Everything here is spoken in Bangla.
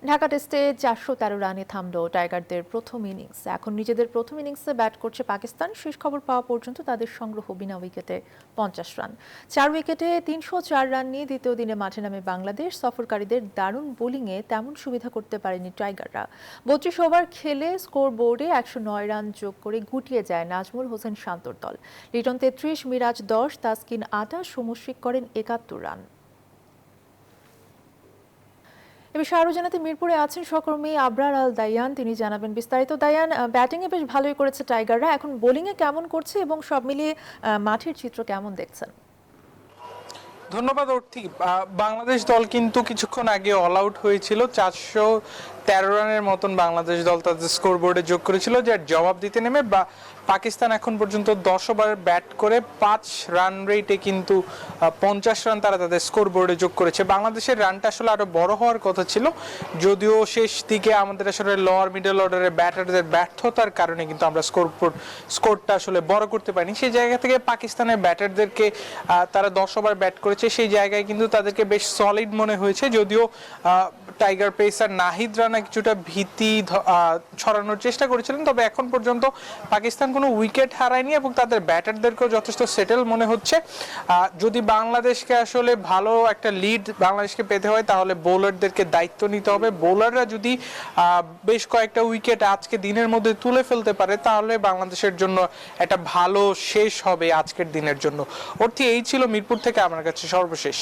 ঢাকা টেস্টে 413 রানে থামল টাইগারদের প্রথম ইনিংস। এখন নিজেদের প্রথম ইনিংসে ব্যাট করছে পাকিস্তান। শেষ খবর পাওয়া পর্যন্ত তাদের সংগ্রহ বিনা উইকেটে 50 রান। 4 উইকেটে 304 রান নিয়ে দ্বিতীয় দিনে মাঠে নামে বাংলাদেশ। সফরকারীদের দারুণ বোলিংয়ে তেমন সুবিধা করতে পারেনি টাইগাররা। 32 ওভার খেলে স্কোর বোর্ডে 109 রান যোগ করে গুটিয়ে যায় নাজমুল হোসেন শান্তর দল। লিটন 33, মিরাজ 10, তাসকিন 28, মুশফিক করেন 71 রান। এ বিষয়ে আরো জানাতে মিরপুরে আছেন সহকর্মী আবরার আল দায়ান, তিনি জানাবেন বিস্তারিত। দায়ান, ব্যাটিংয়ে বেশ ভালোই করেছে টাইগাররা, এখন বোলিংয়ে কেমন করছে এবং সব মিলিয়ে মাঠের চিত্র কেমন দেখছেন? ধন্যবাদ অর্থী। বাংলাদেশ দল কিন্তু কিছুক্ষণ আগে অল আউট হয়েছিল। 413 রানের মতন বাংলাদেশ দল তাদের স্কোর বোর্ডে যোগ করেছিল, যার জবাব দিতে নেমে পাকিস্তান এখন পর্যন্ত 10 ওভার ব্যাট করে 5 রান রেটে কিন্তু 50 রান তারা তাদের স্কোর বোর্ডে যোগ করেছে। বাংলাদেশের রানটা আসলে আরো বড় হওয়ার কথা ছিল, যদিও শেষ দিকে আমাদের আসলে লোয়ার মিডল অর্ডারের ব্যাটারদের ব্যর্থতার কারণে কিন্তু আমরা স্কোরটা আসলে বড় করতে পারিনি। সেই জায়গা থেকে পাকিস্তানের ব্যাটারদেরকে তারা 10 ওভার ব্যাট করেছে, সেই জায়গায় কিন্তু তাদেরকে বেশ সলিড মনে হয়েছে। যদিও টাইগার পেসার নাহিদ রানা কিছুটা ভীতি ছড়ানোর চেষ্টা করেছিলেন, তবে এখন পর্যন্ত পাকিস্তান কোনো উইকেট হারায়নি এবং তাদের ব্যাটারদেরকেও যথেষ্ট সেটেল মনে হচ্ছে। যদি বাংলাদেশকে আসলে ভালো একটা লিড বাংলাদেশকে পেতে হয়, তাহলে বোলারদেরকে দায়িত্ব নিতে হবে। বোলাররা যদি বেশ কয়েকটা উইকেট আজকে দিনের মধ্যে তুলে ফেলতে পারে, তাহলে বাংলাদেশের জন্য একটা ভালো শেষ হবে আজকের দিনের জন্য। অর্থে এই ছিল মিরপুর থেকে আমার কাছে সর্বশেষ।